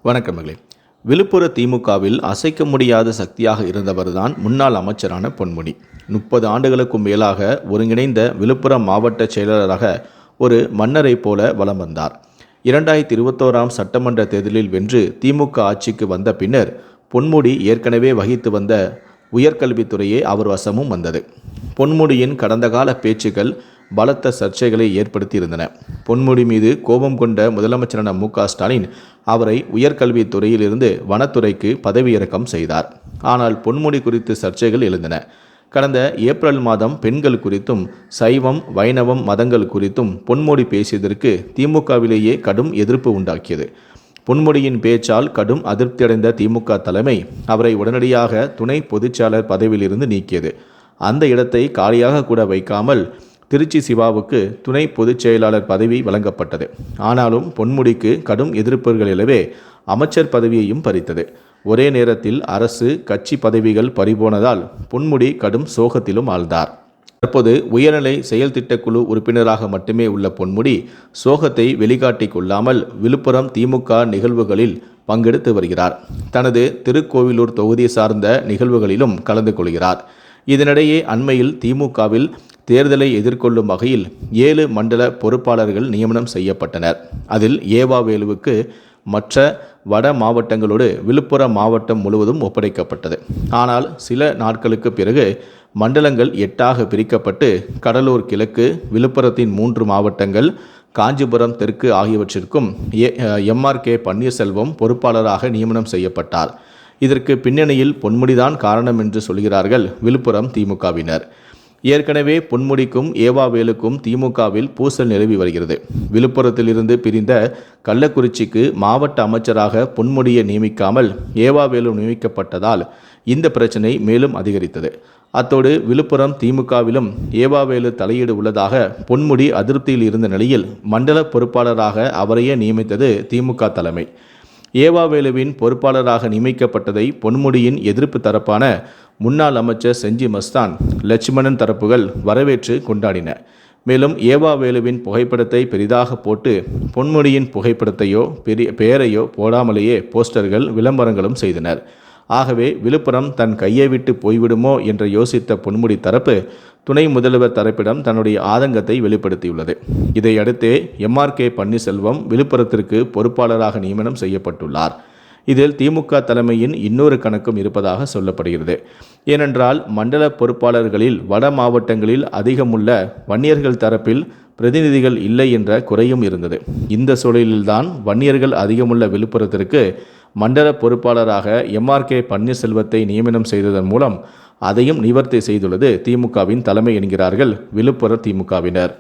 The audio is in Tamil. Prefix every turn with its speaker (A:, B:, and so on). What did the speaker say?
A: வணக்கம் மகளே. விழுப்புர திமுகவில் அசைக்க முடியாத சக்தியாக இருந்தவர்தான் முன்னாள் அமைச்சரான பொன்முடி. 30 ஆண்டுகளுக்கும் மேலாக ஒருங்கிணைந்த விழுப்புரம் மாவட்ட செயலாளராக ஒரு மன்னரை போல வலம் வந்தார். 2021 சட்டமன்ற தேர்தலில் வென்று திமுக ஆட்சிக்கு வந்த பின்னர் பொன்முடி ஏற்கனவே வகித்து வந்த உயர்கல்வித்துறையே அவர் வசமும் வந்தது. பொன்முடியின் கடந்த கால பேச்சுக்கள் பலத்த சர்ச்சைகளை ஏற்படுத்தியிருந்தன. பொன்முடி மீது கோபம் கொண்ட முதலமைச்சரான மு.க.ஸ்டாலின் அவரை உயர்கல்வித்துறையிலிருந்து வனத்துறைக்கு பதவியிறக்கம் செய்தார். ஆனால் பொன்முடி குறித்து சர்ச்சைகள் எழுந்தன. கடந்த ஏப்ரல் மாதம் பெண்கள் குறித்தும் சைவம் வைணவம் மதங்கள் குறித்தும் பொன்முடி பேசியதற்கு திமுகவிலேயே கடும் எதிர்ப்பு உண்டாக்கியது. பொன்முடியின் பேச்சால் கடும் அதிருப்தியடைந்த திமுக தலைமை அவரை உடனடியாக துணை பொதுச்செயலாளர் பதவியிலிருந்து நீக்கியது. அந்த இடத்தை காலியாக கூட வைக்காமல் திருச்சி சிவாவுக்கு துணை பொதுச் செயலாளர் பதவி வழங்கப்பட்டது. ஆனாலும் பொன்முடிக்கு கடும் எதிர்ப்புகள் எழவே அமைச்சர் பதவியையும் பறித்தது. ஒரே நேரத்தில் அரசு கட்சி பதவிகள் பறிபோனதால் பொன்முடி கடும் சோகத்திலும் ஆழ்ந்தார். தற்போது உயர்நிலை செயல் திட்டக்குழு உறுப்பினராக மட்டுமே உள்ள பொன்முடி சோகத்தை வெளிக்காட்டிக் கொள்ளாமல் விழுப்புரம் திமுக நிகழ்வுகளில் பங்கெடுத்து வருகிறார். தனது திருக்கோவிலூர் தொகுதி சார்ந்த நிகழ்வுகளிலும் கலந்து கொள்கிறார். இதனிடையே அண்மையில் திமுகவில் தேர்தலை எதிர்கொள்ளும் வகையில் 7 மண்டல பொறுப்பாளர்கள் நியமனம் செய்யப்பட்டனர். அதில் ஏவாவேலுவுக்கு மற்ற வட மாவட்டங்களோடு விழுப்புரம் மாவட்டம் முழுவதும் ஒப்படைக்கப்பட்டது. ஆனால் சில நாட்களுக்கு பிறகு மண்டலங்கள் 8ஆக பிரிக்கப்பட்டு கடலூர் கிழக்கு, விழுப்புரத்தின் 3 மாவட்டங்கள், காஞ்சிபுரம் தெற்கு ஆகியவற்றிற்கும் எம்.ஆர்.கே. பன்னீர்செல்வம் பொறுப்பாளராக நியமனம் செய்யப்பட்டார். இதற்கு பின்னணியில் பொன்முடிதான் காரணம் என்று சொல்கிறார்கள் விழுப்புரம் திமுகவினர். ஏற்கனவே பொன்முடிக்கும் ஏவாவேலுக்கும் திமுகவில் பூசல் நிலவி வருகிறது. விழுப்புரத்திலிருந்து பிரிந்த கள்ளக்குறிச்சிக்கு மாவட்ட அமைச்சராக பொன்முடியை நியமிக்காமல் ஏவாவேலு நியமிக்கப்பட்டதால் இந்த பிரச்சனை மேலும் அதிகரித்தது. அத்தோடு விழுப்புரம் திமுகவிலும் ஏவாவேலு தலையீடு உள்ளதாக பொன்முடி அதிருப்தியில் இருந்த நிலையில் மண்டல பொறுப்பாளராக அவரையே நியமித்தது திமுக தலைமை. ஏவாவேலுவின் பொறுப்பாளராக நியமிக்கப்பட்டதை பொன்முடியின் எதிர்ப்பு தரப்பான முன்னாள் அமைச்சர் செஞ்சி மஸ்தான், லட்சுமணன் தரப்புகள் வரவேற்று கொண்டாடின. மேலும் ஏவாவேலுவின் புகைப்படத்தை பெரிதாக போட்டு பொன்முடியின் புகைப்படத்தையோ பெயரையோ போடாமலேயே போஸ்டர்கள் விளம்பரங்களும் செய்தனர். ஆகவே விழுப்புரம் தன் கையை விட்டு போய்விடுமோ என்று யோசித்த பொன்முடி தரப்பு துணை முதல்வர் தரப்பிடம் தன்னுடைய ஆதங்கத்தை வெளிப்படுத்தியுள்ளது. இதையடுத்தே எம்.ஆர்.கே. பன்னீர்செல்வம் விழுப்புரத்திற்கு பொறுப்பாளராக நியமனம் செய்யப்பட்டுள்ளார். இதில் திமுக தலைமையின் இன்னொரு கணக்கும் இருப்பதாக சொல்லப்படுகிறது. ஏனென்றால் மண்டல பொறுப்பாளர்களில் வட மாவட்டங்களில் அதிகமுள்ள வன்னியர்கள் தரப்பில் பிரதிநிதிகள் இல்லை என்ற குறையும் இருந்தது. இந்த சூழலில்தான் வன்னியர்கள் அதிகமுள்ள விழுப்புரத்திற்கு மண்டல பொறுப்பாளராக எம்.ஆர்.கே. பன்னீர்செல்வத்தை நியமனம் செய்ததன் மூலம் அதையும் நிவர்த்தி செய்துள்ளது திமுகவின் தலைமை என்கிறார்கள் விழுப்புர திமுகவினர்.